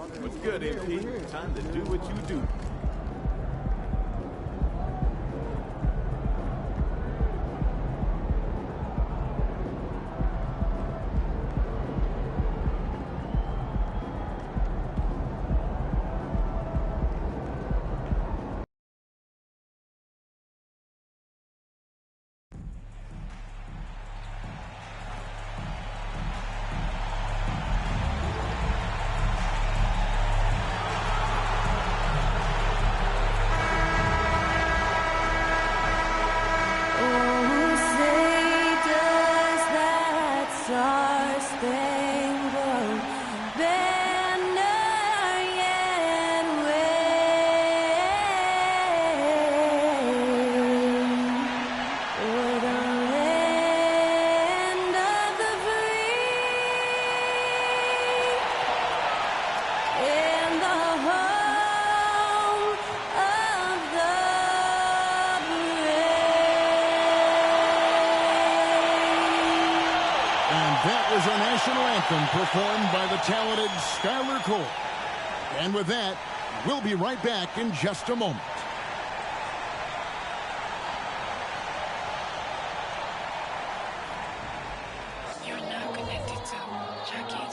What's good, MP? Time to do what you do. Performed by the talented Skylar Cole. And with that, we'll be right back in just a moment. You're now connected to Jackie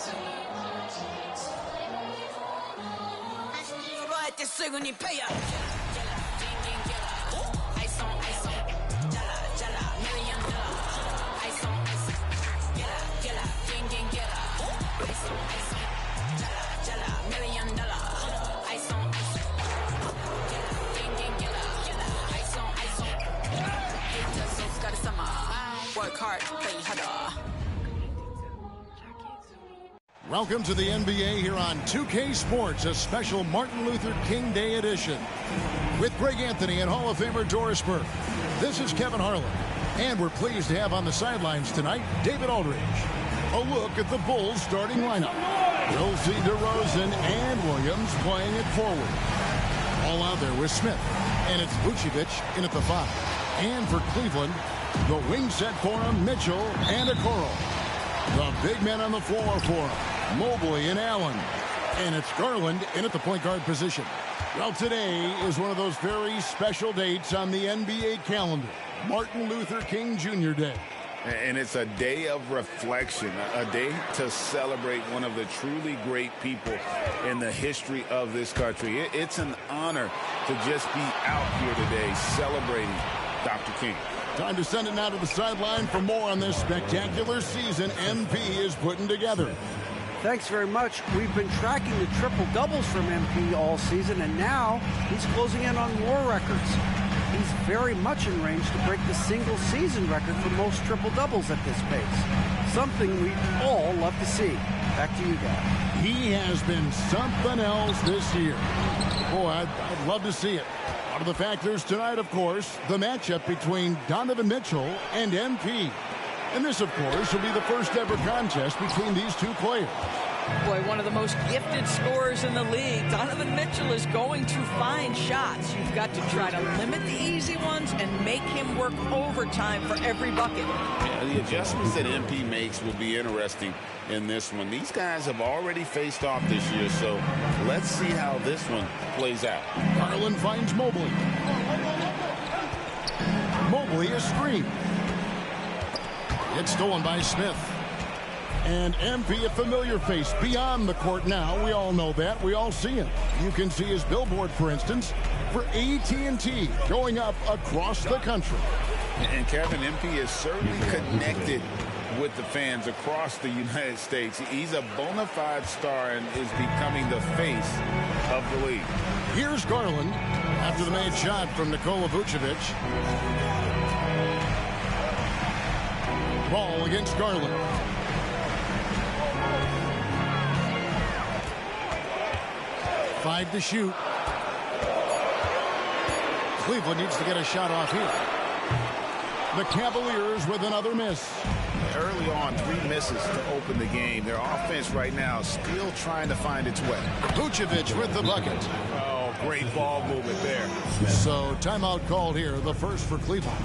Welcome to the NBA here on 2K Sports, a special Martin Luther King Day edition. With Greg Anthony and Hall of Famer Doris Burke, this is Kevin Harlan. And we're pleased to have on the sidelines tonight, David Aldridge. A look at the Bulls starting lineup. We'll see DeRozan and Williams playing it forward. All out there with Smith. And it's Vucevic in at the 5. And for Cleveland, the wing set for him, Mitchell and Okoro. The big men on the floor for him, Mobley and Allen. And it's Garland in at the point guard position. Well, today is one of those very special dates on the NBA calendar. Martin Luther King Jr. Day. And it's a day of reflection, a day to celebrate one of the truly great people in the history of this country. It's an honor to just be out here today celebrating Dr. King. Time to send it now to the sideline for more on this spectacular season MP is putting together. Thanks very much. We've been tracking the triple-doubles from MP all season, and now he's closing in on more records. He's very much in range to break the single-season record for most triple-doubles at this pace. Something we all love to see. Back to you guys. He has been something else this year. Boy, I'd love to see it. One of the factors tonight, of course, the matchup between Donovan Mitchell and MP. And this, of course, will be the first ever contest between these two players. Boy, one of the most gifted scorers in the league. Donovan Mitchell is going to find shots. You've got to try to limit the easy ones and make him work overtime for every bucket. Yeah, the adjustments that MP makes will be interesting in this one. These guys have already faced off this year, so let's see how this one plays out. Garland finds Mobley. Mobley is screened. It's stolen by Smith. And MP, a familiar face beyond the court now. We all know that. We all see him. You can see his billboard, for instance, for AT&T going up across the country. And Kevin, MP is certainly connected with the fans across the United States. He's a bona fide star and is becoming the face of the league. Here's Garland after the made shot from Nikola Vucevic. Ball against Garland. Five to shoot. Cleveland needs to get a shot off here. The Cavaliers with another miss. Early on, 3 misses to open the game. Their offense right now still trying to find its way. Vucevic with the bucket. Oh, great ball movement there. So timeout called here, the first for Cleveland.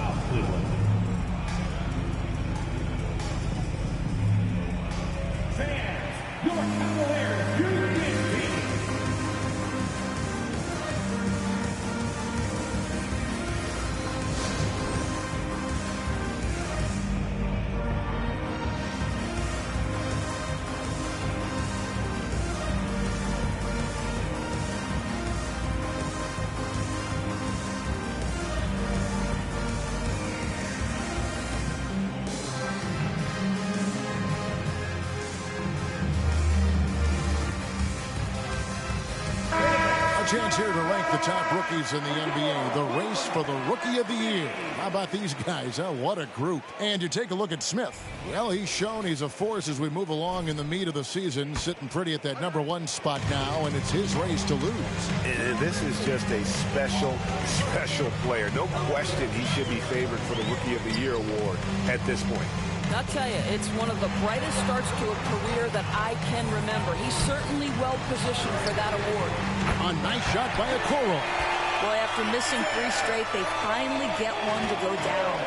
Our chance here to rank the top rookies in the NBA. The race for the Rookie of the Year. How about these guys? Oh, what a group. And you take a look at Smith. Well, he's shown he's a force as we move along in the meat of the season, sitting pretty at that #1 spot now, and it's his race to lose. And this is just a special player. No question he should be favored for the Rookie of the Year award at this point. I'll tell you, it's one of the brightest starts to a career that I can remember. He's certainly well positioned for that award. A nice shot by Okoro. Boy, after missing 3 straight, they finally get one to go down.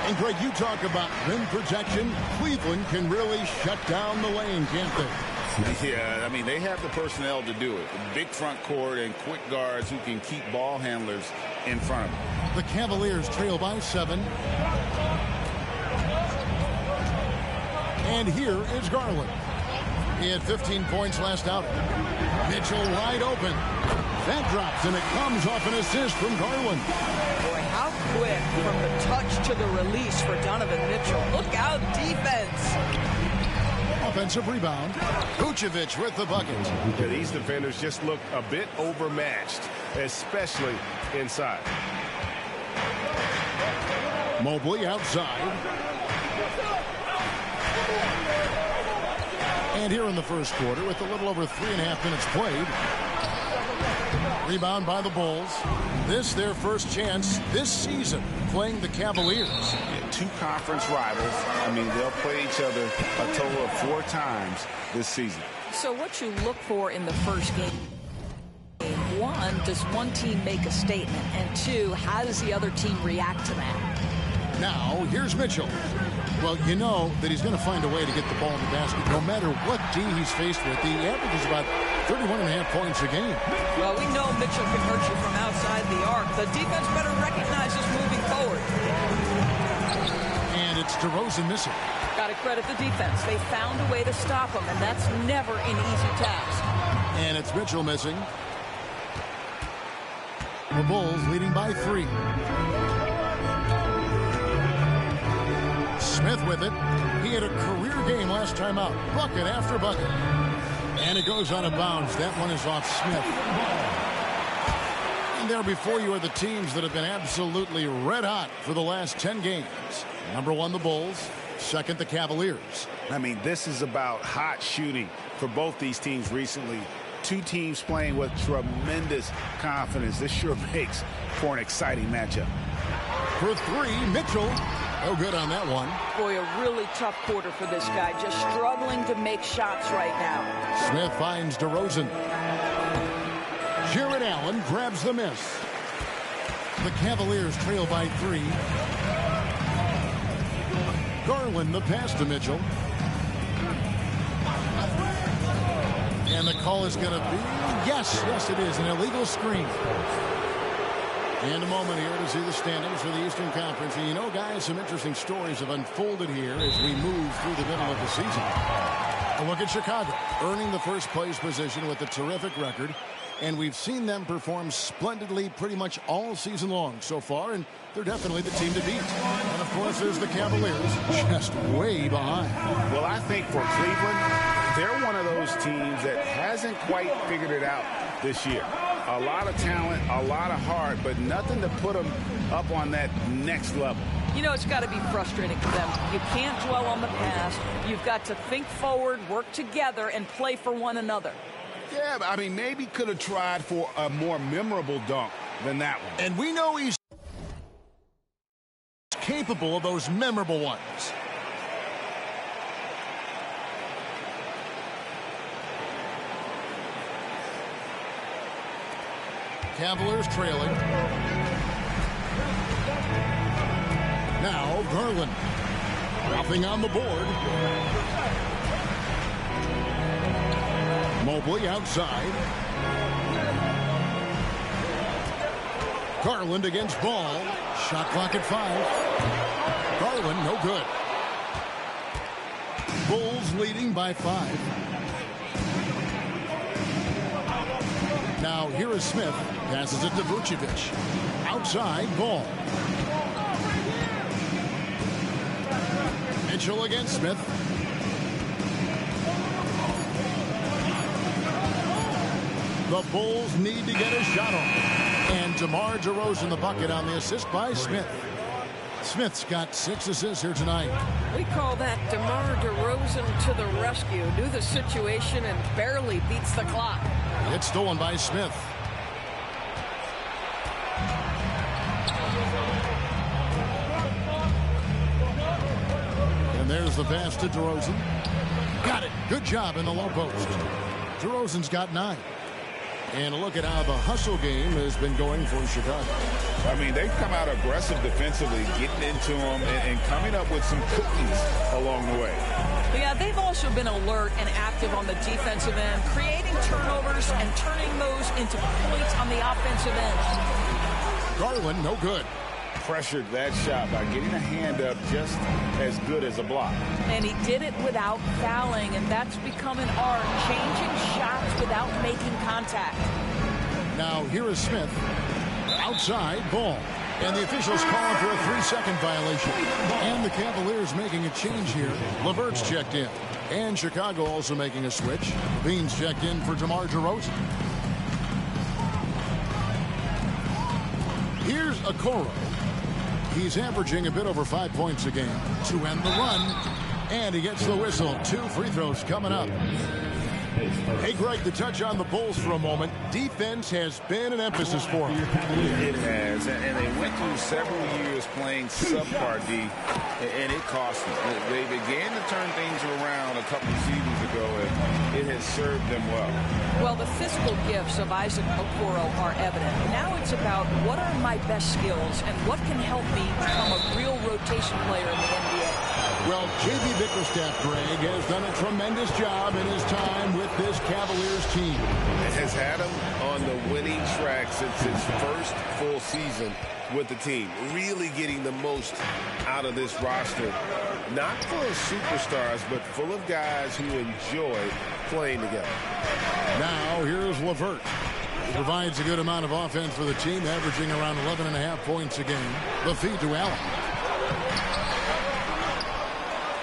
And Greg, you talk about rim protection. Cleveland can really shut down the lane, can't they? Yeah, I mean, they have the personnel to do it. Big front court and quick guards who can keep ball handlers in front of them. The Cavaliers trail by 7. And here is Garland. He had 15 points last outing. Mitchell wide open. That drops, and it comes off an assist from Garland. Boy, how quick from the touch to the release for Donovan Mitchell. Look out, defense. Offensive rebound. Vucevic with the bucket. Yeah, these defenders just look a bit overmatched, especially inside. Mobley outside. And here in the first quarter, with a little over 3.5 minutes played. Rebound by the Bulls. This their first chance this season playing the Cavaliers. Yeah, 2 conference rivals. I mean, they'll play each other a total of 4 times this season. So what you look for in the first game, 1, does one team make a statement? And 2, how does the other team react to that? Now, here's Mitchell. Well, you know that he's going to find a way to get the ball in the basket no matter what D he's faced with. He averages about 31.5 points a game. Well, we know Mitchell can hurt you from outside the arc. The defense better recognize this moving forward. And it's DeRozan missing. Got to credit the defense. They found a way to stop him, and that's never an easy task. And it's Mitchell missing. The Bulls leading by 3. Smith with it. He had a career game last time out. Bucket after bucket. And it goes out of bounds. That one is off Smith. And there before you are the teams that have been absolutely red hot for the last 10 games. #1, the Bulls. 2nd, the Cavaliers. I mean, this is about hot shooting for both these teams recently. 2 teams playing with tremendous confidence. This sure makes for an exciting matchup. For 3, Mitchell. No good on that one. Boy, a really tough quarter for this guy. Just struggling to make shots right now. Smith finds DeRozan. Jarrett Allen grabs the miss. The Cavaliers trail by 3. Garland the pass to Mitchell. And the call is going to be, yes, it is, an illegal screen. And a moment here to see the standings for the Eastern Conference. And you know, guys, some interesting stories have unfolded here as we move through the middle of the season. A look at Chicago, earning the first place position with a terrific record. And we've seen them perform splendidly pretty much all season long so far. And they're definitely the team to beat. And, of course, there's the Cavaliers just way behind. Well, I think for Cleveland, they're one of those teams that hasn't quite figured it out this year. A lot of talent, a lot of heart, but nothing to put them up on that next level. You know, it's got to be frustrating for them. You can't dwell on the past. You've got to think forward, work together, and play for one another. Yeah, but I mean, maybe could have tried for a more memorable dunk than that one. And we know he's capable of those memorable ones. Cavaliers trailing. Now Garland. Dropping on the board. Mobley outside. Garland against Ball. Shot clock at 5. Garland, no good. Bulls leading by 5. Now here is Smith. Passes it to Vucevic. Outside, Ball. Mitchell against Smith. The Bulls need to get a shot on. And DeMar DeRozan the bucket on the assist by Smith. Smith's got 6 assists here tonight. We call that DeMar DeRozan to the rescue. Knew the situation and barely beats the clock. It's stolen by Smith. And there's the pass to DeRozan. Got it. Good job in the low post. DeRozan's got 9. And look at how the hustle game has been going for Chicago. I mean, they've come out aggressive defensively, getting into them and coming up with some cookies along the way. Yeah, they've also been alert and active on the defensive end, creating turnovers and turning those into points on the offensive end. Garland, no good. Pressured that shot by getting a hand up just as good as a block. And he did it without fouling, and that's become an art, changing shots without making contact. Now, here is Smith. Outside, ball. And the officials calling for a 3-second violation. And the Cavaliers making a change here. LeVert's checked in. And Chicago also making a switch. Bean's checked in for DeMar DeRozan. Here's Okoro. He's averaging a bit over 5 points a game to end the run. And he gets the whistle. 2 free throws coming up. Hey, Greg, to touch on the Bulls for a moment, defense has been an emphasis for them. It has, and they went through several years playing subpar D, and it cost them. They began to turn things around a couple of seasons ago, and it has served them well. Well, the physical gifts of Isaac Okoro are evident. Now it's about what are my best skills and what can help me become a real rotation player in the NBA. Well, J.B. Bickerstaff, Greg, has done a tremendous job in his time with this Cavaliers team. Has had him on the winning track since his first full season with the team. Really getting the most out of this roster. Not full of superstars, but full of guys who enjoy playing together. Now, here's LeVert. He provides a good amount of offense for the team, averaging around 11.5 points a game. The feed to Allen.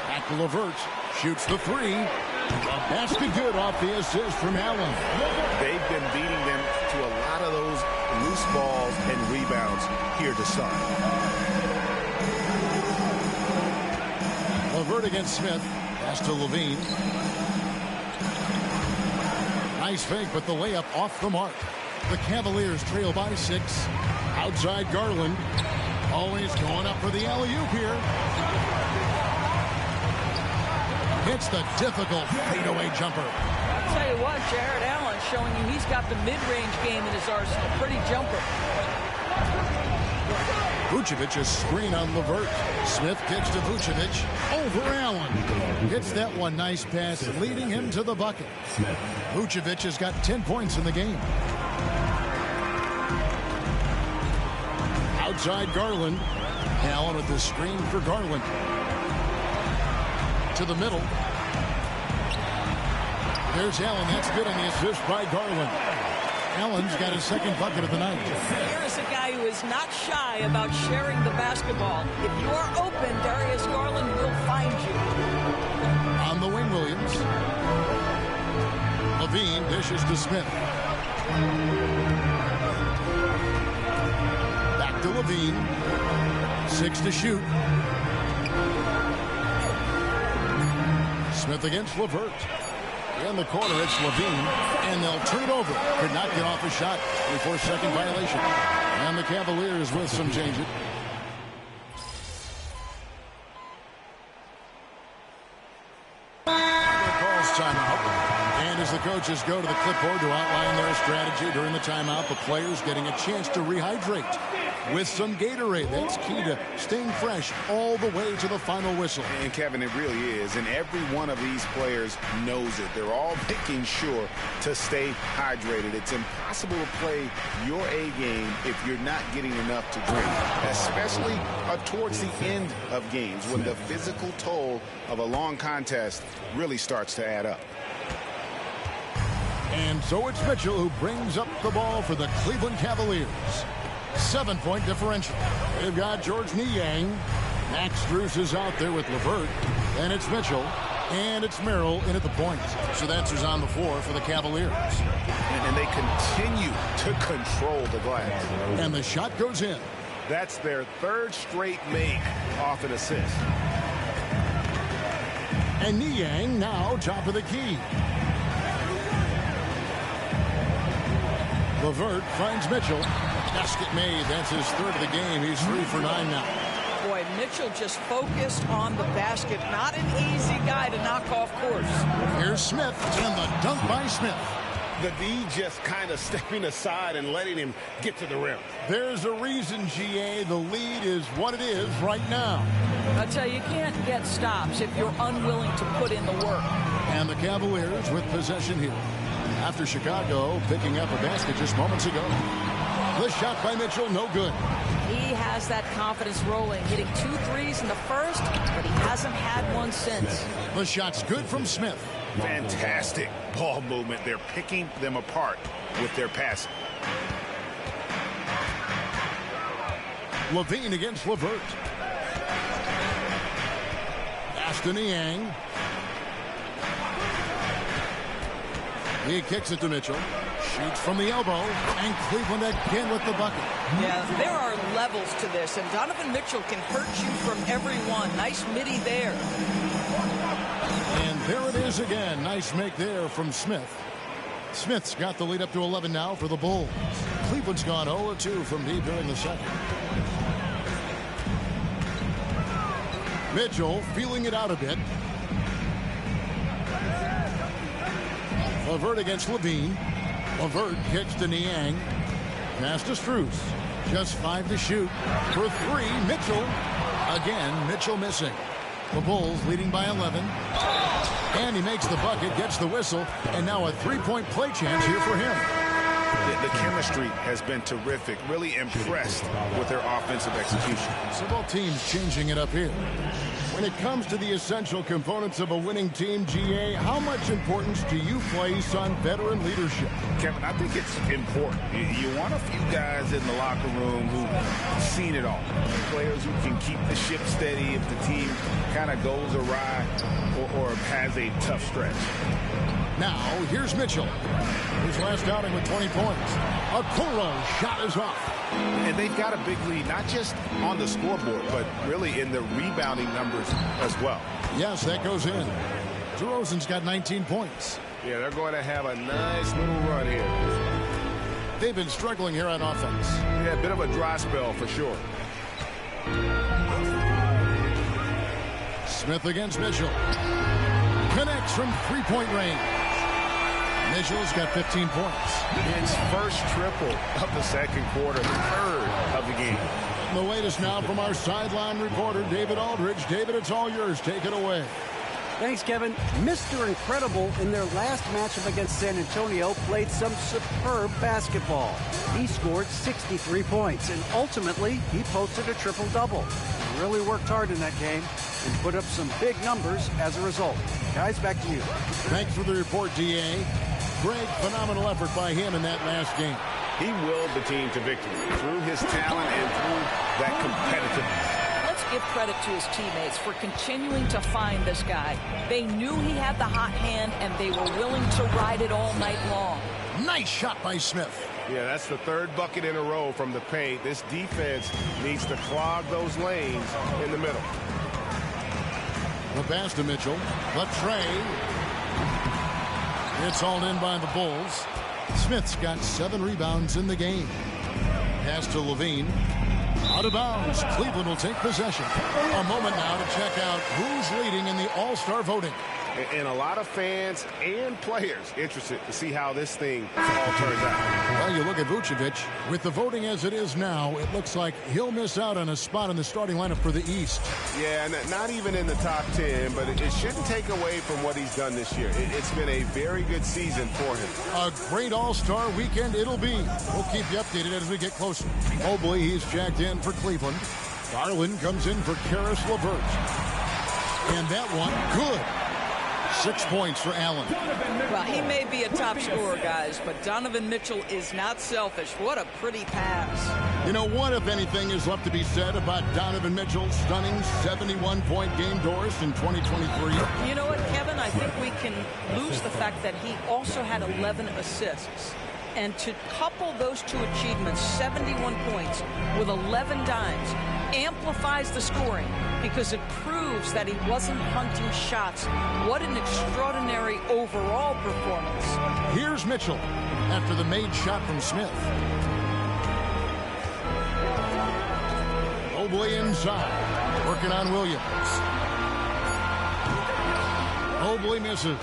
Back to LeVert. Shoots the 3. A basket good off the assist from Allen. They've been beating them to a lot of those loose balls and rebounds here to start. LeVert against Smith. Pass to Levine. Nice fake, but the layup off the mark. The Cavaliers trail by 6. Outside Garland. Always going up for the alley-oop here. Hits the difficult fadeaway jumper. I'll tell you what, Jared Allen showing you he's got the mid-range game in his arsenal. Pretty jumper. Vucevic is screen on LeVert. Smith kicks to Vucevic. Over Allen. Hits that one. Nice pass, leading him to the bucket. Vucevic has got 10 points in the game. Outside Garland. Allen with the screen for Garland. To the middle. There's Allen. That's good on the assist by Garland. Allen's got his second bucket of the night. Here is a guy who is not shy about sharing the basketball. If you are open, Darius Garland will find you. On the wing, Williams. Levine dishes to Smith. Back to Levine. 6 to shoot. Smith against LeVert. In the corner, it's Levine, and they'll turn it over. Could not get off a shot before second violation. And the Cavaliers with some changes. Calls timeout. And as the coaches go to the clipboard to outline their strategy during the timeout, the players getting a chance to rehydrate with some Gatorade. That's key to staying fresh all the way to the final whistle. And Kevin, it really is. And every one of these players knows it. They're all making sure to stay hydrated. It's impossible to play your A game if you're not getting enough to drink, especially towards the end of games when the physical toll of a long contest really starts to add up. And so it's Mitchell who brings up the ball for the Cleveland Cavaliers. 7-point differential. They've got George Niang. Max Strus is out there with LeVert. And it's Mitchell. And it's Merrill in at the point. So that's who's on the floor for the Cavaliers. And they continue to control the glass. And the shot goes in. That's their third straight make off an assist. And Niang now top of the key. LeVert finds Mitchell. Basket made. That's his third of the game. He's 3 for 9 now. Boy, Mitchell just focused on the basket. Not an easy guy to knock off course. Here's Smith, and the dunk by Smith. The D just kind of stepping aside and letting him get to the rim. There's a reason, GA. The lead is what it is right now. I tell you can't get stops if you're unwilling to put in the work. And the Cavaliers with possession here. After Chicago picking up a basket just moments ago. The shot by Mitchell, no good. He has that confidence rolling, hitting 2 threes in the first, but he hasn't had one since. The shot's good from Smith. Fantastic ball movement. They're picking them apart with their passing. Levine against LeVert. Aston Niang. He kicks it to Mitchell. Shoots from the elbow. And Cleveland again with the bucket. Yeah, there are levels to this, and Donovan Mitchell can hurt you from every one. Nice midi there. And there it is again. Nice make there from Smith. Smith's got the lead up to 11 now for the Bulls. Cleveland's gone 0-2 from deep during the second. Mitchell feeling it out a bit. LeVert against Levine. LeVert kicks to Niang. Pass to Strus. Just 5 to shoot. For 3, Mitchell. Again, Mitchell missing. The Bulls leading by 11. And he makes the bucket, gets the whistle, and now a 3-point play chance here for him. The chemistry has been terrific. Really impressed with their offensive execution. So both teams changing it up here. When it comes to the essential components of a winning team, GA, how much importance do you place on veteran leadership? Kevin, I think it's important. You want a few guys in the locker room who've seen it all. Players who can keep the ship steady if the team kind of goes awry or has a tough stretch. Now, here's Mitchell. His last outing with 20 points. Okoro's shot is off. And they've got a big lead, not just on the scoreboard, but really in the rebounding numbers as well. Yes, that goes in. DeRozan's got 19 points. Yeah, they're going to have a nice little run here. They've been struggling here on offense. Yeah, a bit of a dry spell for sure. Smith against Mitchell. Connects from 3-point range. Mitchell's got 15 points. His first triple of the second quarter, the third of the game. The latest now from our sideline reporter, David Aldridge. David, it's all yours. Take it away. Thanks, Kevin. Mr. Incredible in their last matchup against San Antonio played some superb basketball. He scored 63 points, and ultimately he posted a triple-double. He really worked hard in that game and put up some big numbers as a result. Guys, back to you. Thanks for the report, D.A. Great, phenomenal effort by him in that last game. He willed the team to victory through his talent and through that competitiveness. Let's give credit to his teammates for continuing to find this guy. They knew he had the hot hand, and they were willing to ride it all night long. Nice shot by Smith. Yeah, that's the third bucket in a row from the paint. This defense needs to clog those lanes in the middle. The pass to Mitchell. Latrey. It's hauled in by the Bulls. Smith's got 7 rebounds in the game. Pass to Levine. Out of bounds. Cleveland will take possession. A moment now to check out who's leading in the All-Star voting. And a lot of fans and players interested to see how this thing all turns out. Well, you look at Vucevic. With the voting as it is now, it looks like he'll miss out on a spot in the starting lineup for the East. Yeah, not even in the top 10, but it shouldn't take away from what he's done this year. It's been a very good season for him. A great All-Star weekend it'll be. We'll keep you updated as we get closer. Mobley, he's checked in for Cleveland. Garland comes in for Karis LeVert. And that one, good. 6 points for Allen. Well, he may be a top scorer, guys, but Donovan Mitchell is not selfish. What a pretty pass. You know, what, if anything, is left to be said about Donovan Mitchell's stunning 71-point game, Doris, in 2023? You know what, Kevin? I think we can lose the fact that he also had 11 assists. And to couple those two achievements, 71 points with 11 dimes, amplifies the scoring because it proves that he wasn't hunting shots. What an extraordinary overall performance. Here's Mitchell after the made shot from Smith. Mobley inside, working on Williams. Mobley misses.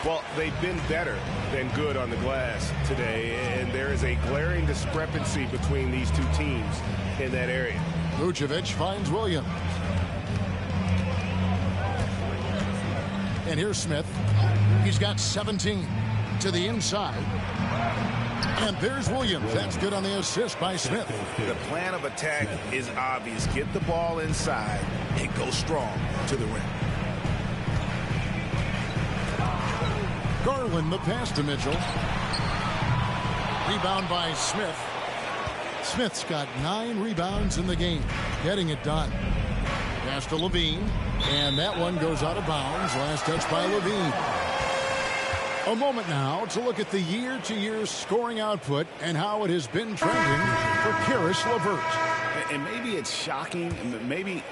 Well, they've been better than good on the glass today, and there is a glaring discrepancy between these two teams in that area. Vucevic finds Williams. And here's Smith. He's got 17 to the inside. And there's Williams. That's good on the assist by Smith. The plan of attack is obvious. Get the ball inside and go strong to the rim. Garland, the pass to Mitchell. Rebound by Smith. Smith's got 9 rebounds in the game, getting it done. Pass to Levine, and that one goes out of bounds. Last touch by Levine. A moment now to look at the year-to-year scoring output and how it has been trending for Caris LeVert. And maybe it's shocking, maybe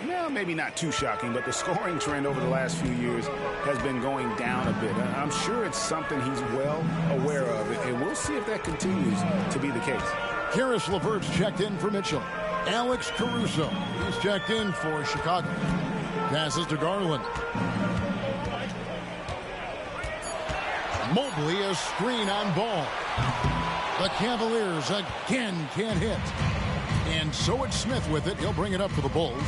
not too shocking, but the scoring trend over the last few years has been going down a bit. I'm sure it's something he's well aware of, and we'll see if that continues to be the case. Caris LeVert's checked in for Mitchell. Alex Caruso, he's checked in for Chicago. Passes to Garland. Mobley, a screen on ball. The Cavaliers again can't hit. And so it's Smith with it. He'll bring it up for the Bulls.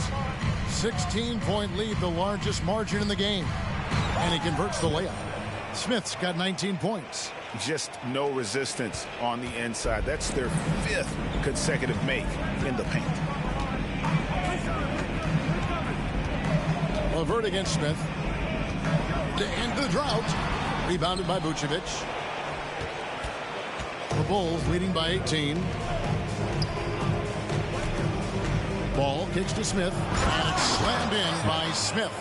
16-point lead, the largest margin in the game. And he converts the layup. Smith's got 19 points. Just no resistance on the inside. That's their 5th consecutive make in the paint. LeVert against Smith. To end the drought. Rebounded by Vucevic. The Bulls leading by 18. Ball kicks to Smith, and it's slammed in by Smith.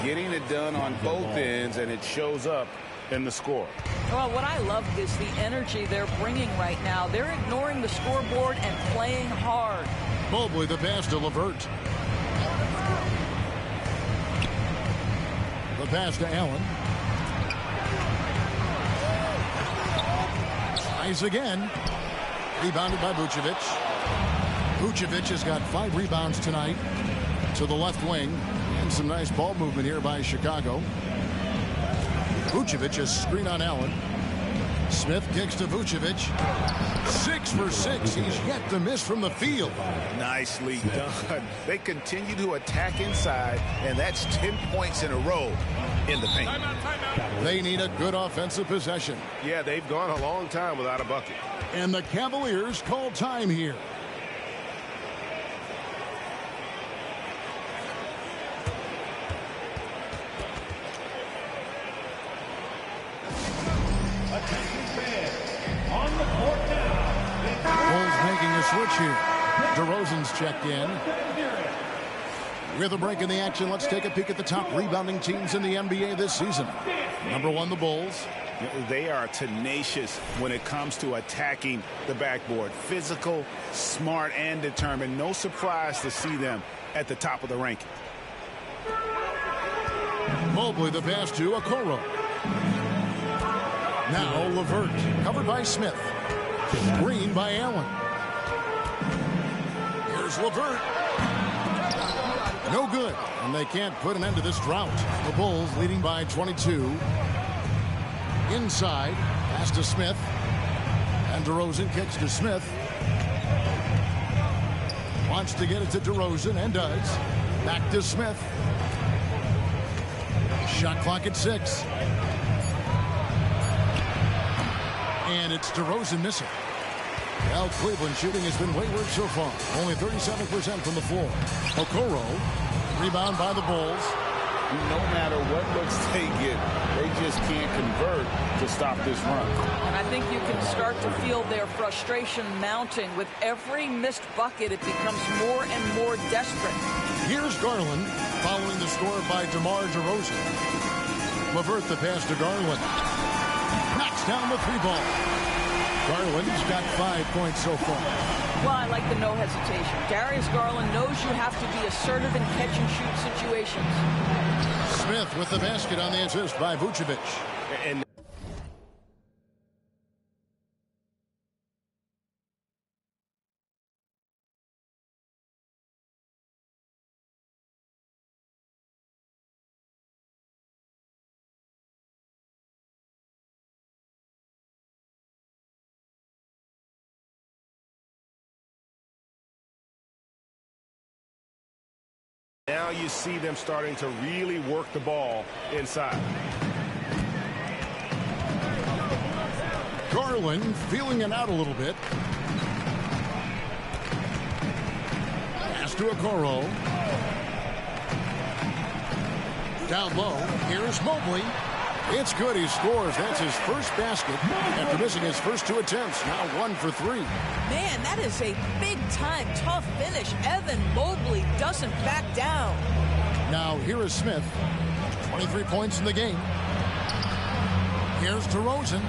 Getting it done on both ends, and it shows up in the score. Well, what I love is the energy they're bringing right now. They're ignoring the scoreboard and playing hard. Mobley, the pass to LeVert. The pass to Allen. Tries again. Rebounded by Vucevic. Vucevic has got 5 rebounds tonight to the left wing. And some nice ball movement here by Chicago. Vucevic has screen on Allen. Smith kicks to Vucevic. 6 for 6. He's yet to miss from the field. Nicely done. They continue to attack inside, and that's 10 points in a row in the paint. They need a good offensive possession. Yeah, they've gone a long time without a bucket. And the Cavaliers call time here. Bulls making a switch here. DeRozan's checked in. With a break in the action, let's take a peek at the top rebounding teams in the NBA this season. Number 1, the Bulls. They are tenacious when it comes to attacking the backboard. Physical, smart, and determined. No surprise to see them at the top of the ranking. Mobley, the pass to Okoro. Now LeVert, covered by Smith. Screen by Allen. Here's LeVert. No good, and they can't put an end to this drought. The Bulls leading by 22. Inside, pass to Smith. And DeRozan kicks to Smith. Wants to get it to DeRozan, and does. Back to Smith. Shot clock at 6. And it's DeRozan missing. Well, Cleveland shooting has been wayward so far. Only 37% from the floor. Okoro, rebound by the Bulls. no matter what looks they get, they just can't convert to stop this run. And I think you can start to feel their frustration mounting. With every missed bucket, it becomes more and more desperate. Here's Garland following the score by DeMar DeRozan. LeVert the pass to Garland. Knocks down the 3-ball. Garland's got 5 points so far. Well, I like the no hesitation. Darius Garland knows you have to be assertive in catch-and-shoot situations. Smith with the basket on the assist by Vucevic. And now you see them starting to really work the ball inside. Garland feeling it out a little bit. Pass to Okoro. Down low. Here's Mobley. It's good. He scores. That's his first basket after missing his first 2 attempts. Now 1 for 3. Man, that is a big-time tough finish. Evan Mobley doesn't back down. Now here is Smith. 23 points in the game. Here's DeRozan.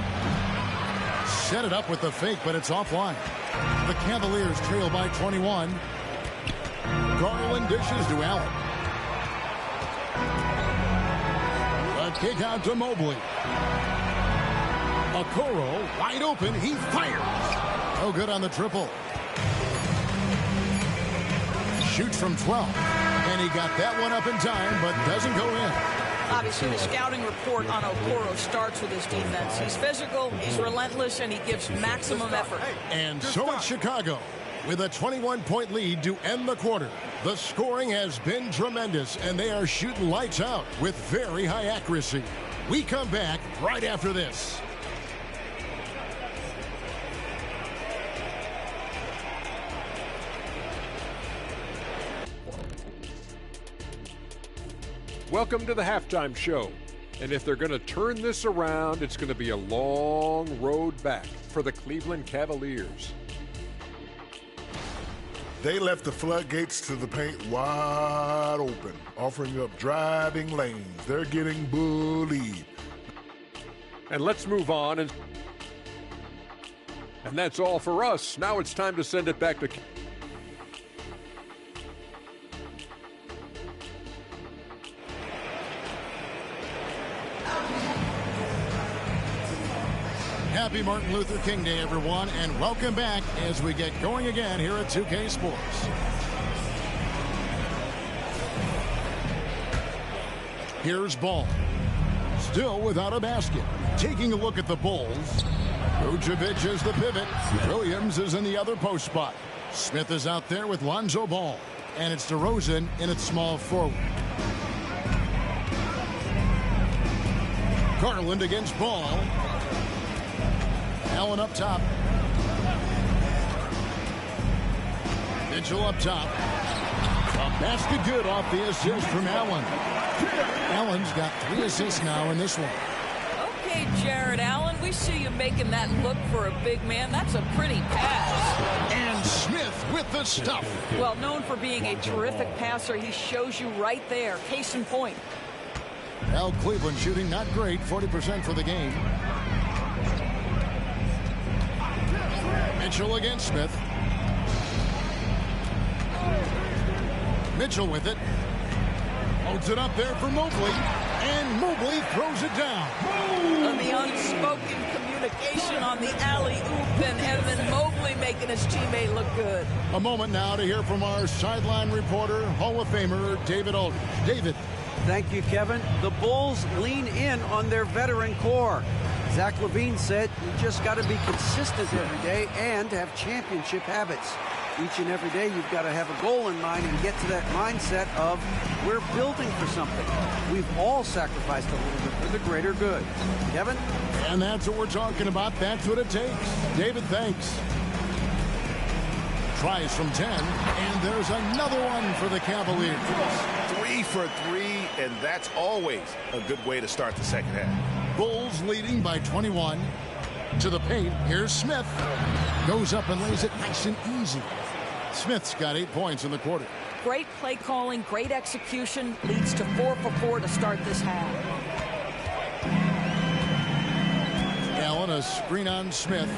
Set it up with the fake, but it's offline. The Cavaliers trail by 21. Garland dishes to Allen. A kick out to Mobley. Okoro wide open. He fires. No good on the triple. Shoots from 12. And he got that one up in time, but doesn't go in. Obviously, the scouting report on Okoro starts with his defense. He's physical, he's relentless, and he gives maximum effort. And so it's Chicago with a 21-point lead to end the quarter. The scoring has been tremendous, and they are shooting lights out with very high accuracy. We come back right after this. Welcome to the halftime show. And if they're going to turn this around, it's going to be a long road back for the Cleveland Cavaliers. They left the floodgates to the paint wide open, offering up driving lanes. They're getting bullied. And let's move on. And that's all for us. Now it's time to send it back to... Happy Martin Luther King Day, everyone, and welcome back as we get going again here at 2K Sports. Here's Ball. Still without a basket. Taking a look at the Bulls. Vucevic is the pivot. Williams is in the other post spot. Smith is out there with Lonzo Ball. And it's DeRozan in its small forward. Garland against Ball. Allen up top. Mitchell up top. A basket good off the assist from Allen. Allen's got 3 assists now in this one. Okay, Jared Allen, we see you making that look for a big man. That's a pretty pass. And Smith with the stuff. Well, known for being a terrific passer, he shows you right there. Case in point. Well, Cleveland shooting not great, 40% for the game. Mitchell against Smith. Mitchell with it. Holds it up there for Mobley. And Mobley throws it down. And the unspoken communication on the alley-oop, and Evan Mobley making his teammate look good. A moment now to hear from our sideline reporter, Hall of Famer David Aldridge. David. Thank you, Kevin. The Bulls lean in on their veteran core. Zach LaVine said, you just got to be consistent every day and have championship habits. Each and every day, you've got to have a goal in mind and get to that mindset of we're building for something. We've all sacrificed a little bit for the greater good. Kevin? And that's what we're talking about. That's what it takes. David, thanks. Tries from 10, and there's another one for the Cavaliers. 3 for 3, and that's always a good way to start the second half. Bulls leading by 21. To the paint. Here's Smith. Goes up and lays it nice and easy. Smith's got 8 points in the quarter. Great play calling, great execution, leads to 4 for 4 to start this half. Allen, a screen on Smith.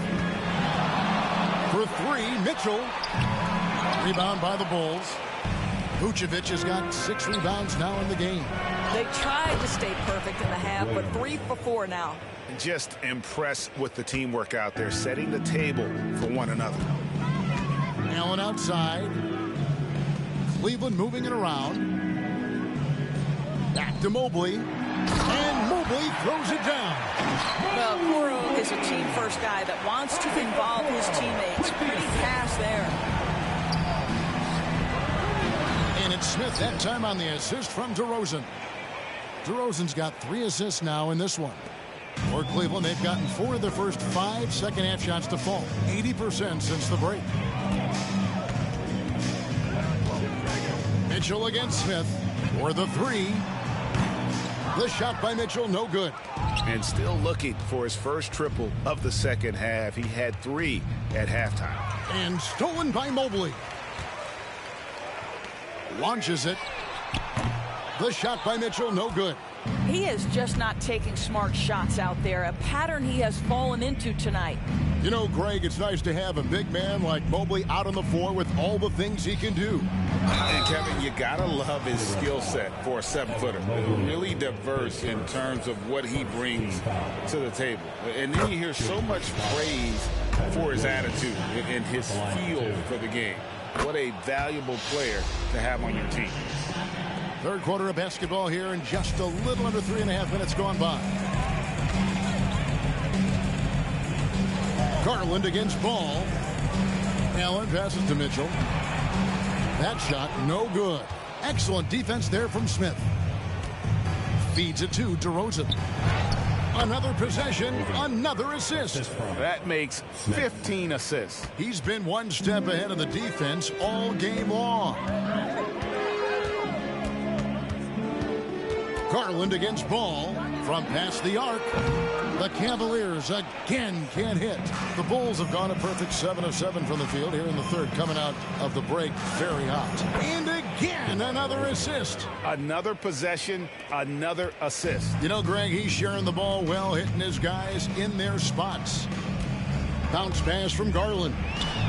For 3, Mitchell. Rebound by the Bulls. Vucevic has got 6 rebounds now in the game. They tried to stay perfect in the half, but 3 for 4 now. Just impressed with the teamwork out there, setting the table for one another. Allen outside. Cleveland moving it around. Back to Mobley. And Mobley throws it down. Well, Koro is a team-first guy that wants to involve his teammates. Pretty pass there. And it's Smith that time on the assist from DeRozan. DeRozan's got 3 assists now in this one. For Cleveland, they've gotten 4 of their first 5 second-half shots to fall. 80% since the break. Mitchell against Smith for the 3. The shot by Mitchell, no good. And still looking for his first triple of the second half. He had 3 at halftime. And stolen by Mobley. Launches it. The shot by Mitchell, no good. He is just not taking smart shots out there, a pattern he has fallen into tonight. You know, Greg, it's nice to have a big man like Mobley out on the floor with all the things he can do. And Kevin, you gotta love his skill set for a 7-footer. Really diverse in terms of what he brings to the table. And then you hear so much praise for his attitude and his feel for the game. What a valuable player to have on your team. Third quarter of basketball here, and just a little under 3.5 minutes gone by. Garland against Ball. Allen passes to Mitchell. That shot, no good. Excellent defense there from Smith. Feeds it to DeRozan. Another possession, another assist. That makes 15 assists. He's been one step ahead of the defense all game long. Garland against Ball from past the arc. The Cavaliers again can't hit. The Bulls have gone a perfect 7 of 7 from the field here in the third, coming out of the break very hot. And again, another assist. Another possession, another assist. You know, Greg, he's sharing the ball well, hitting his guys in their spots. Bounce pass from Garland.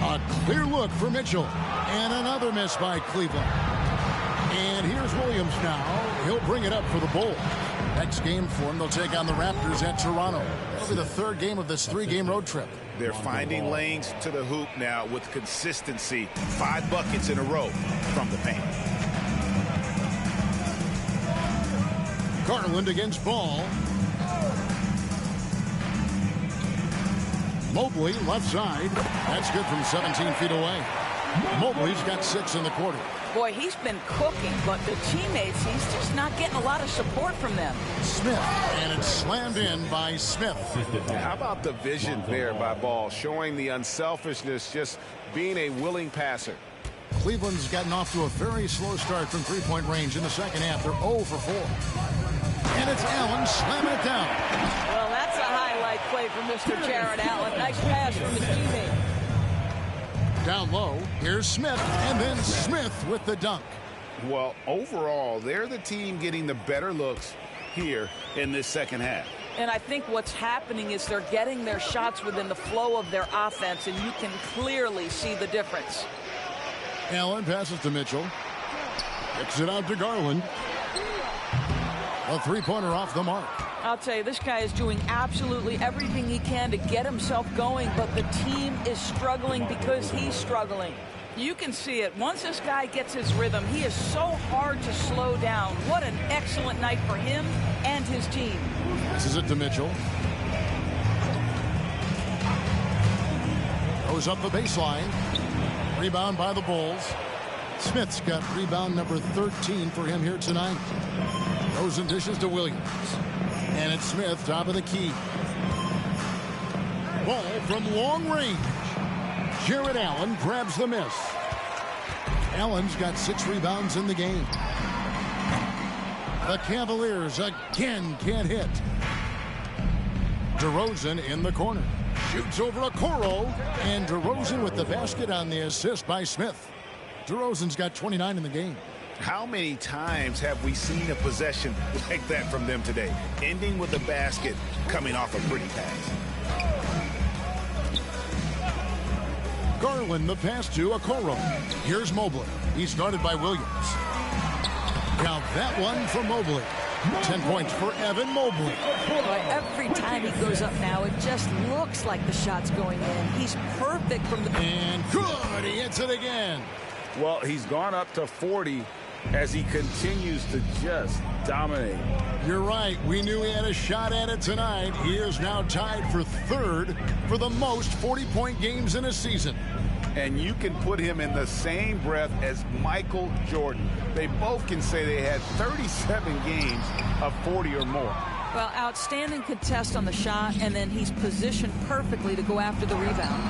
A clear look for Mitchell. And another miss by Cleveland. And here's Williams now. He'll bring it up for the Bulls. Next game for them, they'll take on the Raptors at Toronto. That'll be the third game of this 3-game road trip. They're finding lanes to the hoop now with consistency. 5 buckets in a row from the paint. Garland against Ball. Mobley left side. That's good from 17 feet away. Mobley's got 6 in the quarter. Boy, he's been cooking, but the teammates, he's just not getting a lot of support from them. Smith, and it's slammed in by Smith. How about the vision there by Ball, showing the unselfishness, just being a willing passer. Cleveland's gotten off to a very slow start from three-point range in the second half. They're 0 for 4. And it's Allen slamming it down. Well, that's a highlight play from Mr. Jared Allen. Nice pass from his teammate. Down low, here's Smith, and then Smith with the dunk. Well, overall, they're the team getting the better looks here in this second half. And I think what's happening is they're getting their shots within the flow of their offense, and you can clearly see the difference. Allen passes to Mitchell. Kicks it out to Garland. A three-pointer off the mark. I'll tell you, this guy is doing absolutely everything he can to get himself going, but the team is struggling because he's struggling. You can see it. Once this guy gets his rhythm, he is so hard to slow down. What an excellent night for him and his team. This is it to Mitchell. Goes up the baseline. Rebound by the Bulls. Smith's got rebound number 13 for him here tonight. Goes and dishes to Williams. And it's Smith, top of the key. Ball from long range. Jared Allen grabs the miss. Allen's got 6 rebounds in the game. The Cavaliers again can't hit. DeRozan in the corner. Shoots over Okoro. And DeRozan with the basket on the assist by Smith. DeRozan's got 29 in the game. How many times have we seen a possession like that from them today? Ending with a basket, coming off a pretty pass. Garland the pass to Okoro. Here's Mobley. He's guarded by Williams. Now that one for Mobley. 10 points for Evan Mobley. Boy, every time he goes up now, it just looks like the shot's going in. He's perfect from the... And good, he hits it again. Well, he's gone up to 40 as he continues to just dominate. You're right. We knew he had a shot at it tonight. He is now tied for third for the most 40-point games in a season. And you can put him in the same breath as Michael Jordan. They both can say they had 37 games of 40 or more. Well, outstanding contest on the shot, and then he's positioned perfectly to go after the rebound.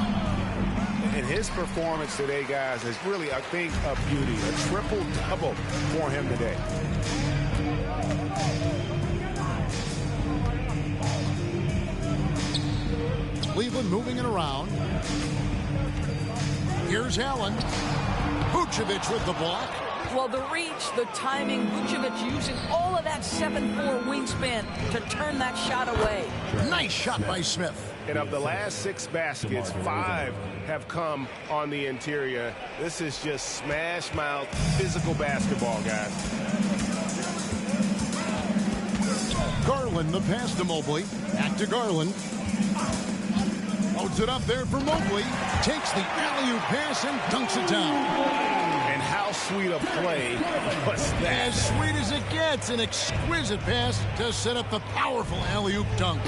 And his performance today, guys, is really a thing of beauty. A triple-double for him today. Cleveland moving it around. Here's Allen. Vucevic with the block. Well, the reach, the timing, Vucevic using all of that 7'4" wingspan to turn that shot away. Nice shot by Smith. And of the last 6 baskets, 5 have come on the interior. This is just smash mouth physical basketball, guys. Garland the pass to Mobley. Back to Garland. Loads it up there for Mobley. Takes the alley-oop pass and dunks it down. And how sweet a play was that? As sweet as it gets. An exquisite pass to set up the powerful alley-oop dunk.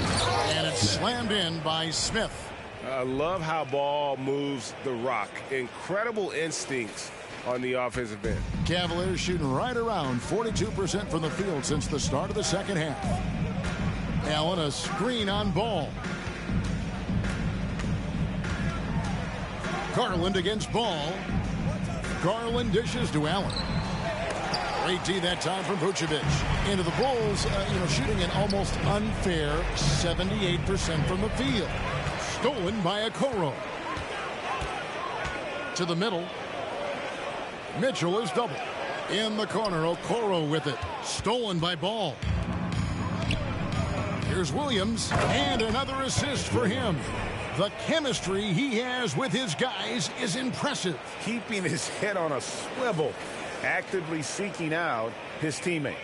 And it's slammed in by Smith. I love how Ball moves the rock. Incredible instincts on the offensive end. Cavaliers shooting right around 42% from the field since the start of the second half. Allen a screen on Ball. Garland against Ball. Garland dishes to Allen. Great D that time from Vucevic. Into the Bulls, shooting an almost unfair 78% from the field. Stolen by Okoro. To the middle. Mitchell is double. In the corner, Okoro with it. Stolen by Ball. Here's Williams, and another assist for him. The chemistry he has with his guys is impressive. Keeping his head on a swivel, actively seeking out his teammate.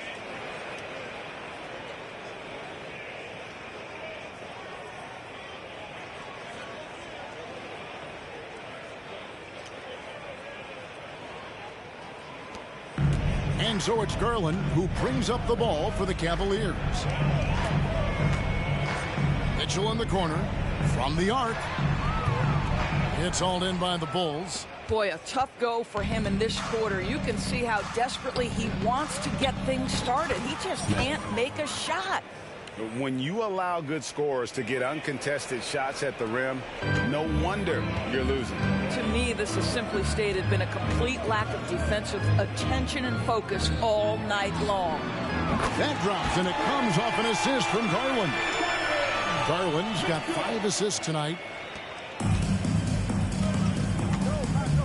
And so it's Garland who brings up the ball for the Cavaliers. Mitchell in the corner. From the arc. It's hauled in by the Bulls. Boy, a tough go for him in this quarter. You can see how desperately he wants to get things started. He just can't make a shot. When you allow good scorers to get uncontested shots at the rim, no wonder you're losing. To me, this has simply stated been a complete lack of defensive attention and focus all night long. That drops, and it comes off an assist from Garland. Garland's got 5 assists tonight.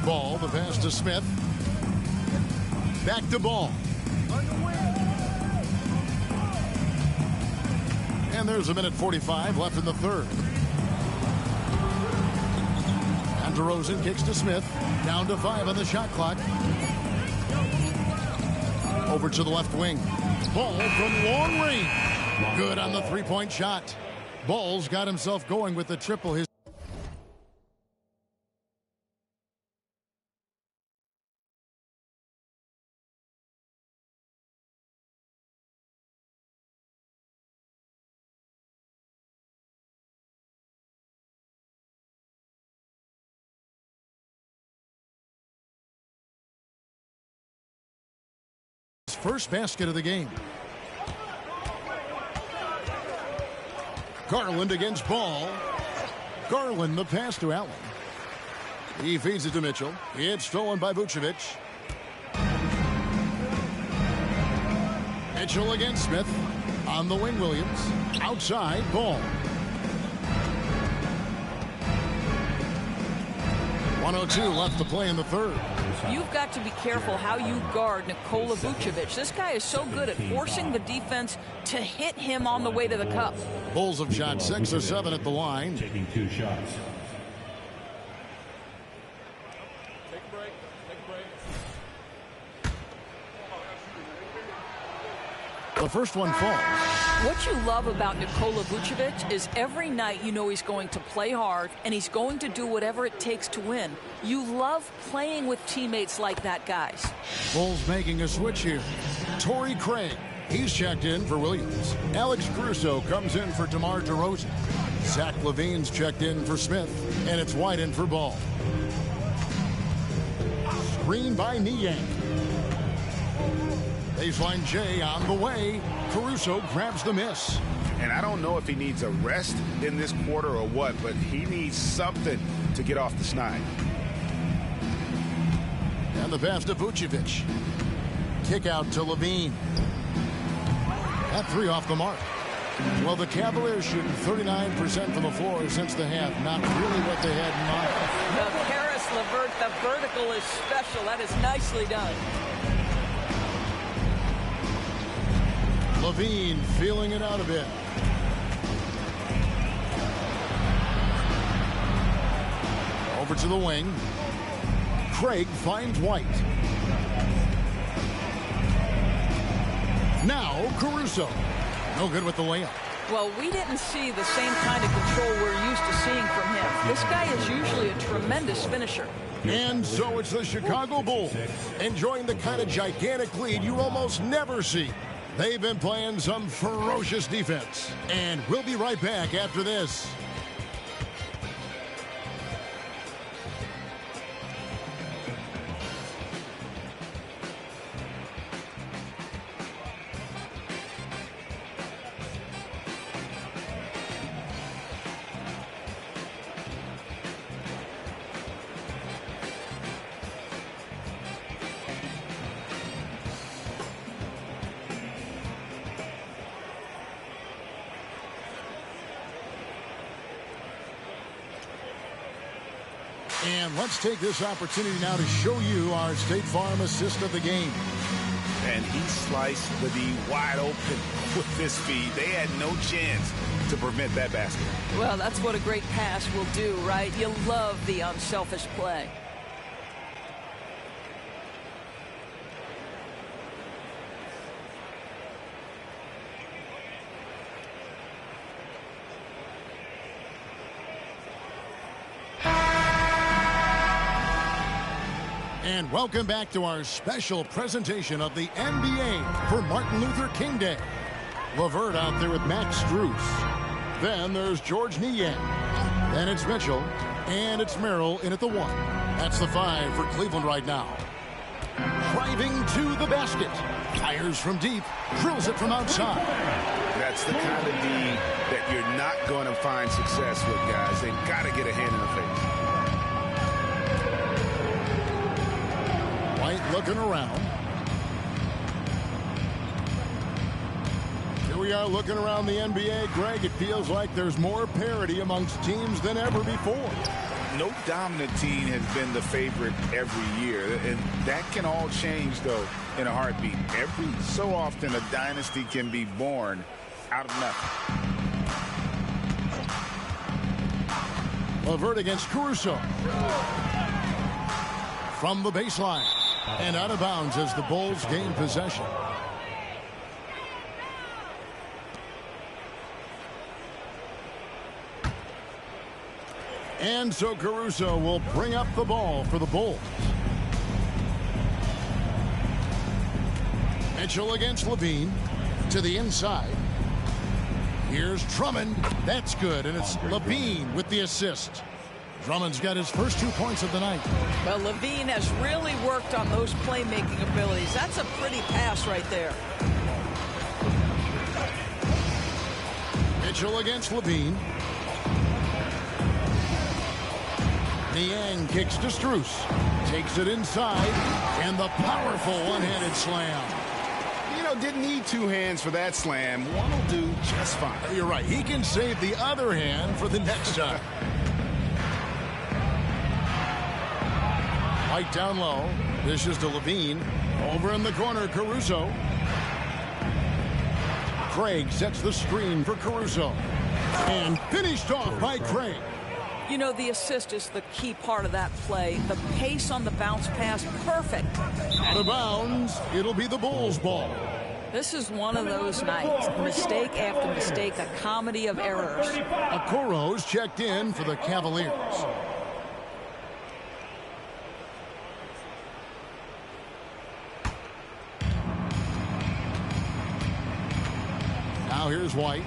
Ball, the pass to Smith. Back to Ball. And there's a minute 45 left in the third. And DeRozan kicks to Smith. Down to 5 on the shot clock. Over to the left wing. Ball from long range. Good on the three-point shot. Ball's got himself going with the triple. His first basket of the game. Garland against Ball. Garland the pass to Allen. He feeds it to Mitchell. It's stolen by Vucevic. Mitchell against Smith. On the wing, Williams. Outside, Ball. 1:02 left to play in the third. You've got to be careful how you guard Nikola Vucevic. This guy is so good at forcing the defense to hit him on the way to the cup. Bulls have shot 6 or 7 at the line. Taking 2 shots. The first one falls. What you love about Nikola Vucevic is every night you know he's going to play hard and he's going to do whatever it takes to win. You love playing with teammates like that, guys. Bulls making a switch here. Torrey Craig. He's checked in for Williams. Alex Caruso comes in for DeMar DeRozan. Zach LaVine's checked in for Smith. And it's White in for Ball. Screen by Niang. Baseline J on the way. Caruso grabs the miss. And I don't know if he needs a rest in this quarter or what, but he needs something to get off the snide. And the pass to Vucevic. Kick out to LaVine. That 3 off the mark. Well, the Cavaliers shooting 39% from the floor since the half. Not really what they had in mind. The Karis LeVert, the vertical is special. That is nicely done. LaVine feeling it out a bit. Over to the wing. Craig finds White. Now Caruso. No good with the layup. Well, we didn't see the same kind of control we're used to seeing from him. This guy is usually a tremendous finisher. And so it's the Chicago Bulls enjoying the kind of gigantic lead you almost never see. They've been playing some ferocious defense. And we'll be right back after this. And let's take this opportunity now to show you our State Farm assist of the game. And he sliced the D wide open with this speed. They had no chance to prevent that basket. Well, that's what a great pass will do, right? You love the unselfish play. And welcome back to our special presentation of the NBA for Martin Luther King Day. LeVert out there with Max Strus. Then there's Georges Niang. Then it's Mitchell. And it's Merrill in at the 1. That's the 5 for Cleveland right now. Driving to the basket. Fires from deep. Drills it from outside. That's the kind of D that you're not going to find success with, guys. They've got to get a hand in the face. White looking around. Here we are looking around the NBA. Greg, it feels like there's more parity amongst teams than ever before. No dominant team has been the favorite every year, and that can all change, though, in a heartbeat. Every so often, a dynasty can be born out of nothing. LeVert against Caruso. From the baseline. And out of bounds as the Bulls gain possession. And so Caruso will bring up the ball for the Bulls. Mitchell against LaVine. To the inside. Here's Drummond. That's good. And it's LaVine with the assist. Drummond's got his first 2 points of the night. Well, LaVine has really worked on those playmaking abilities. That's a pretty pass right there. Mitchell against LaVine. Niang kicks to Strus. Takes it inside. And the powerful one-handed slam. You know, Well, didn't need two hands for that slam. One will do just fine. You're right. He can save the other hand for the next time. White down low. Dishes to Levine. Over in the corner, Caruso. Craig sets the screen for Caruso. And finished off by Craig. You know, the assist is the key part of that play. The pace on the bounce pass, perfect. Out of bounds, it'll be the Bulls' ball. This is one of those nights. Mistake after mistake, a comedy of errors. Okoro's checked in for the Cavaliers. Now here's White.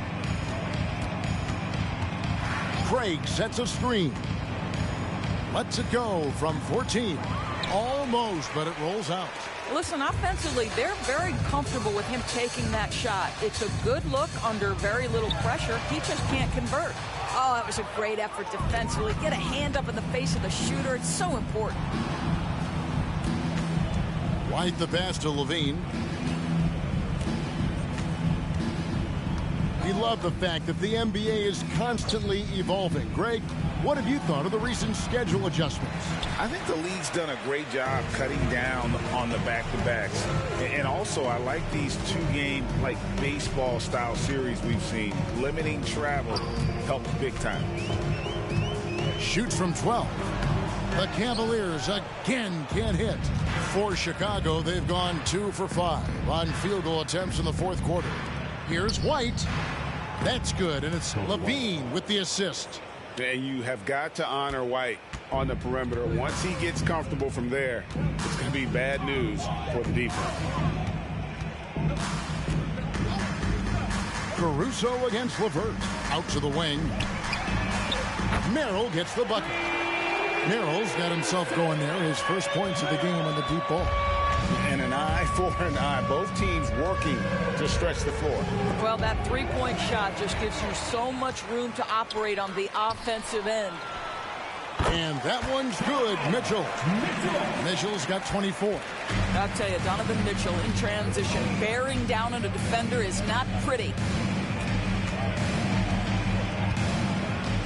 Craig sets a screen. Lets it go from 14. Almost, but it rolls out. Listen, offensively, they're very comfortable with him taking that shot. It's a good look under very little pressure. He just can't convert. Oh, that was a great effort defensively. Get a hand up in the face of the shooter. It's so important. White the pass to Levine. We love the fact that the NBA is constantly evolving. Greg, what have you thought of the recent schedule adjustments? I think the league's done a great job cutting down on the back-to-backs. And also, I like these two-game, like, baseball-style series we've seen. Limiting travel helps big time. Shoots from 12. The Cavaliers again can't hit. For Chicago, they've gone 2 for 5 on field goal attempts in the fourth quarter. Here's White. That's good, and it's Levine with the assist. And you have got to honor White on the perimeter. Once he gets comfortable from there, it's going to be bad news for the defense. Caruso against LeVert. Out to the wing. Merrill gets the bucket. Merrill's got himself going there. His first points of the game on the deep ball. And an eye for an eye. Both teams working to stretch the floor. Well, that three-point shot just gives you so much room to operate on the offensive end. And that one's good. Mitchell's got 24. I'll tell you, Donovan Mitchell in transition, bearing down on a defender is not pretty.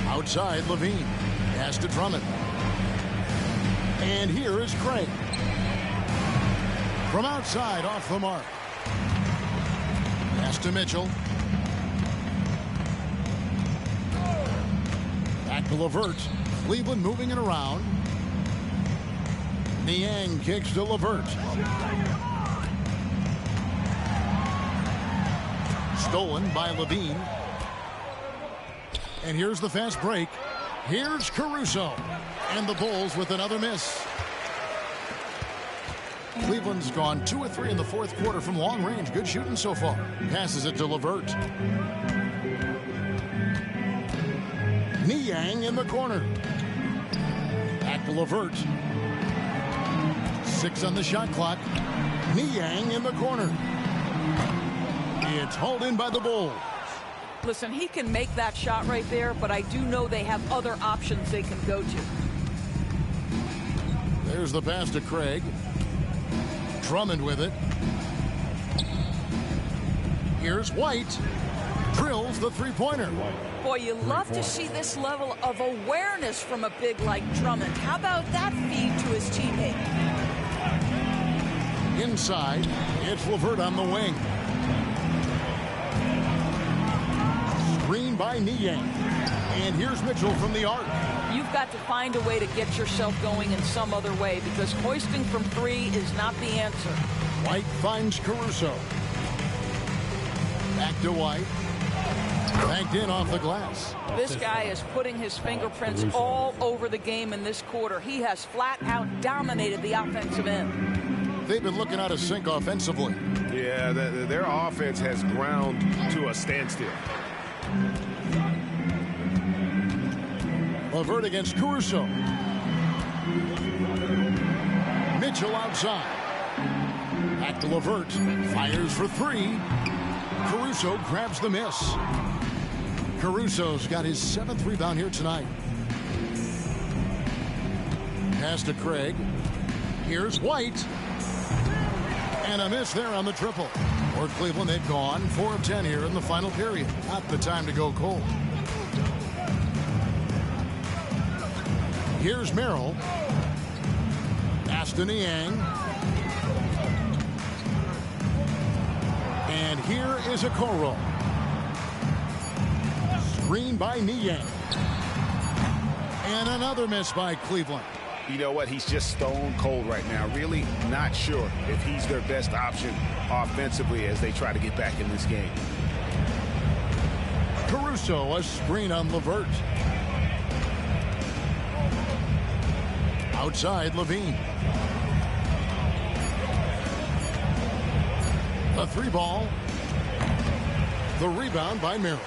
Outside, Levine. Pass to Drummond. And here is Craig. From outside, off the mark. Pass to Mitchell. Back to LeVert. Cleveland moving it around. Niang kicks to LeVert. Stolen by Levine. And here's the fast break. Here's Caruso. And the Bulls with another miss. Cleveland's gone 2 of 3 in the fourth quarter from long range. Good shooting so far. Passes it to LeVert. Niang in the corner. Back to LeVert. 6 on the shot clock. Niang in the corner. It's hauled in by the Bulls. Listen, he can make that shot right there, but I do know they have other options they can go to. There's the pass to Craig. Drummond with it. Here's White. Drills the three-pointer. Boy, you love to see this level of awareness from a big like Drummond. How about that feed to his teammate? Inside, it's LeVert on the wing. Screen by Niang. And here's Mitchell from the arc. You've got to find a way to get yourself going in some other way because hoisting from 3 is not the answer. White finds Caruso. Back to White. Backed in off the glass. This guy is putting his fingerprints all over the game in this quarter. He has flat out dominated the offensive end. They've been looking out of sync offensively. Yeah, their offense has ground to a standstill. LeVert against Caruso. Mitchell outside. Back to LeVert. Fires for 3. Caruso grabs the miss. Caruso's got his 7th rebound here tonight. Pass to Craig. Here's White. And a miss there on the triple. For Cleveland, they've gone 4 of 10 here in the final period. Not the time to go cold. Here's Merrill. Pass to Niang. And here is Okoro. Screen by Niang. And another miss by Cleveland. You know what? He's just stone cold right now. Really not sure if he's their best option offensively as they try to get back in this game. Caruso, a screen on LeVert. Outside, Levine. The 3-ball. The rebound by Merrill.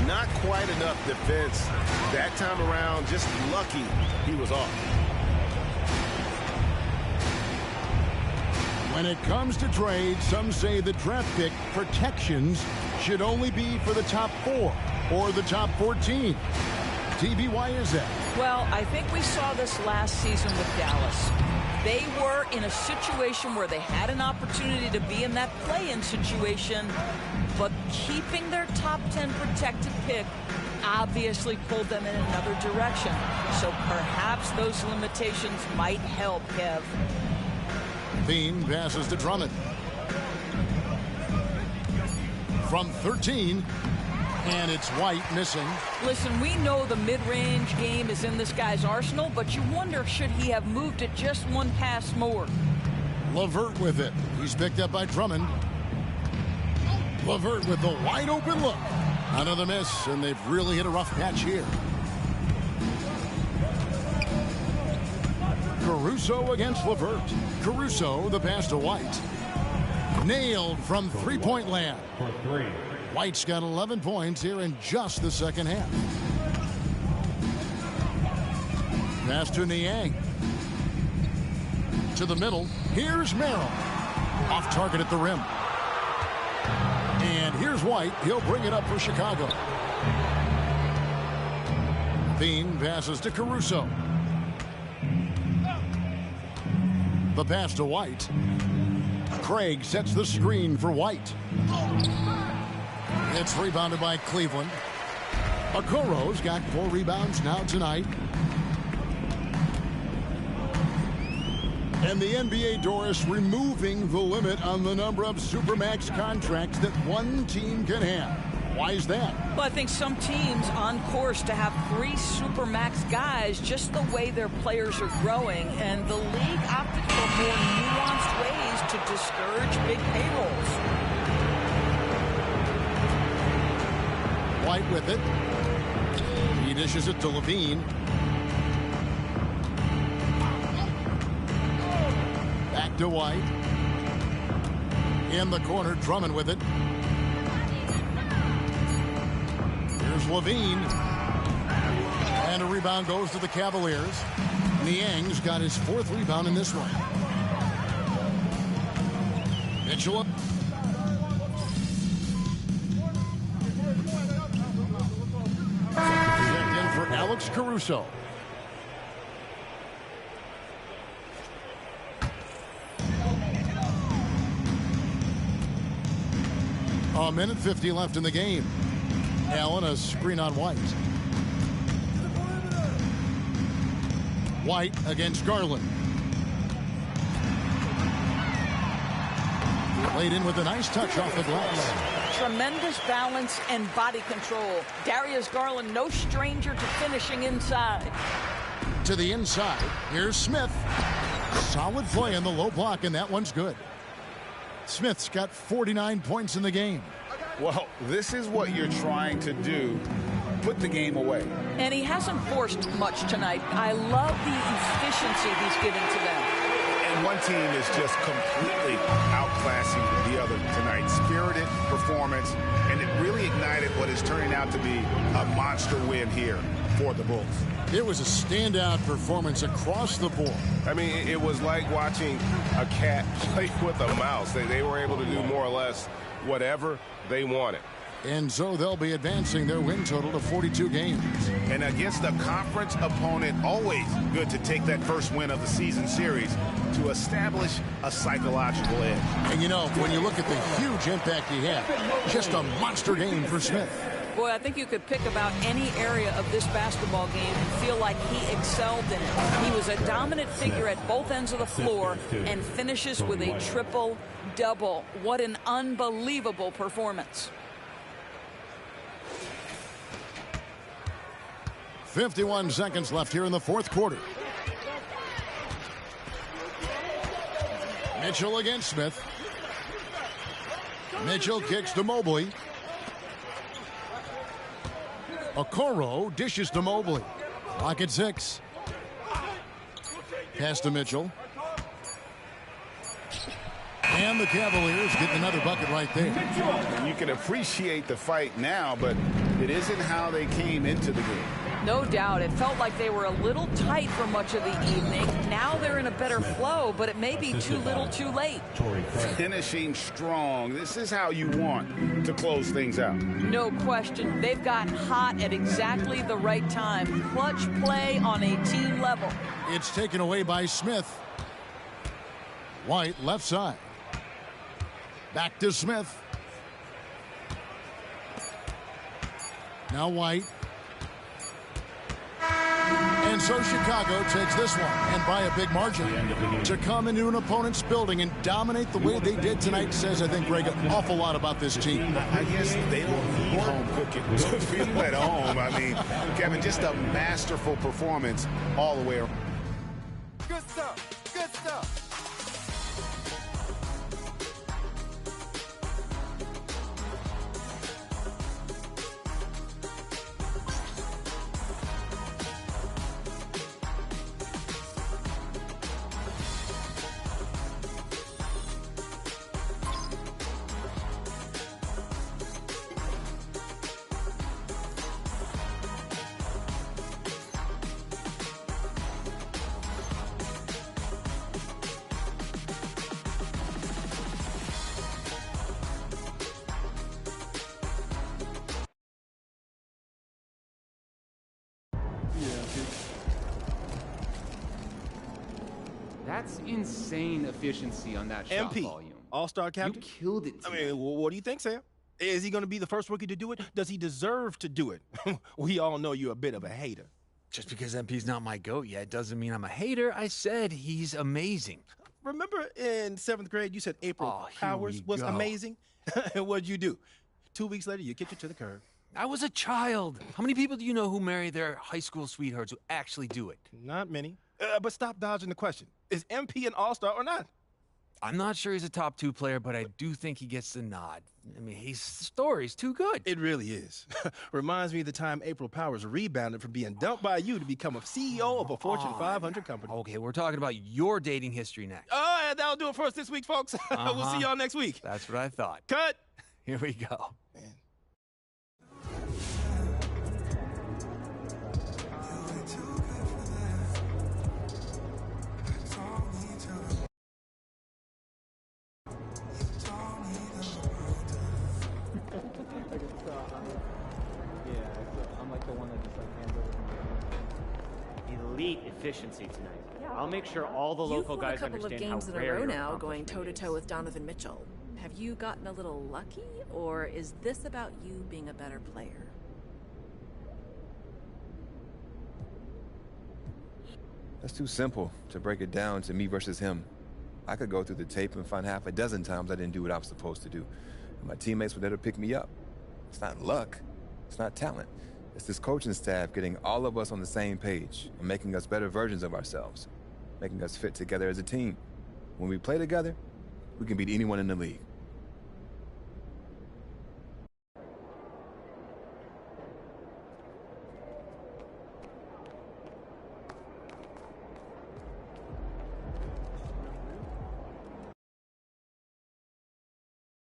Not quite enough defense that time around. Just lucky he was off. When it comes to trades, some say the draft pick protections should only be for the top 4 or the top 14. TB, why is that? Well, I think we saw this last season with Dallas. They were in a situation where they had an opportunity to be in that play-in situation, but keeping their top 10 protected pick obviously pulled them in another direction. So perhaps those limitations might help, Kev. Bean passes to Drummond. From 13, and it's White missing. Listen, we know the mid-range game is in this guy's arsenal, but you wonder, should he have moved it just one pass more? LeVert with it. He's picked up by Drummond. LeVert with the wide open look. Another miss, and they've really hit a rough patch here. Caruso against LeVert. Caruso, the pass to White. Nailed from three-point land. White's got 11 points here in just the second half. Pass to Niang. To the middle. Here's Merrill. Off target at the rim. And here's White. He'll bring it up for Chicago. Bean passes to Caruso. The pass to White. Craig sets the screen for White. It's rebounded by Cleveland. Okoro's got 4 rebounds now tonight. And the NBA, Doris, removing the limit on the number of Supermax contracts that one team can have. Why is that? Well, I think some teams on course to have 3 Supermax guys, just the way their players are growing, and the league opted for more nuanced ways to discourage big payrolls. White with it. He dishes it to Levine. Back to White. In the corner, Drummond with it. Here's Levine. And a rebound goes to the Cavaliers. Niang's got his 4th rebound in this one. Mitchell. Checked in for Alex Caruso. A minute 50 left in the game. Allen, a screen on White. White against Garland. Played in with a nice touch off the glass. Tremendous balance and body control. Darius Garland, no stranger to finishing inside. To the inside. Here's Smith. Solid play in the low block, and that one's good. Smith's got 49 points in the game. Well, this is what you're trying to do. Put the game away. And he hasn't forced much tonight. I love the efficiency he's given to them. And one team is just completely outclassing the other tonight. Spirited performance, and it really ignited what is turning out to be a monster win here for the Bulls. It was a standout performance across the board. I mean, it was like watching a cat play with a mouse. They were able to do more or less whatever they wanted. And so they'll be advancing their win total to 42 games. And against a conference opponent, always good to take that first win of the season series to establish a psychological edge. And you know, when you look at the huge impact he had, just a monster game for Smith. Boy, I think you could pick about any area of this basketball game and feel like he excelled in it. He was a dominant figure at both ends of the floor and finishes with a triple-double. What an unbelievable performance. 51 seconds left here in the fourth quarter. Mitchell against Smith. Mitchell kicks to Mobley. Okoro dishes to Mobley. Clock at 6. Pass to Mitchell. And the Cavaliers get another bucket right there. You can appreciate the fight now, but it isn't how they came into the game. No doubt. It felt like they were a little tight for much of the evening. Now they're in a better flow, but it may be too little too late. Finishing strong. This is how you want to close things out. No question. They've gotten hot at exactly the right time. Clutch play on a team level. It's taken away by Smith. White left side. Back to Smith. Now White. And so Chicago takes this one, and by a big margin. To come into an opponent's building and dominate the way they did tonight says, I think, Greg, an awful lot about this team. I guess they don't need home cooking to feel at home. I mean, Kevin, just a masterful performance all the way around. Good stuff. Good stuff. That's insane efficiency on that shot MP, volume. All-star captain. You killed it today. I mean, what do you think, Sam? Is he going to be the first rookie to do it? Does he deserve to do it? We all know you're a bit of a hater. Just because MP's not my GOAT yet doesn't mean I'm a hater. I said he's amazing. Remember in 7th grade you said April Powers was amazing? And what'd you do? 2 weeks later, you kicked it to the curb. I was a child. How many people do you know who marry their high school sweethearts who actually do it? Not many. But stop dodging the question. Is MP an all-star or not? I'm not sure he's a top 2 player, but I do think he gets the nod. I mean, his story's too good. It really is. Reminds me of the time April Powers rebounded from being dumped by you to become a CEO of a Fortune 500 company. Okay, we're talking about your dating history next. Oh, yeah, that'll do it for us this week, folks. We'll see y'all next week. That's what I thought. Cut. Here we go. Man. Elite efficiency tonight. I'll make sure all the local guys understand how rare You've won a couple of games in a row now going toe-to-toe with Donovan Mitchell. Have you gotten a little lucky, or is this about you being a better player? That's too simple to break it down to me versus him. I could go through the tape and find half a dozen times I didn't do what I was supposed to do. And my teammates were there to pick me up. It's not luck. It's not talent. It's this coaching staff getting all of us on the same page and making us better versions of ourselves, making us fit together as a team. When we play together, we can beat anyone in the league.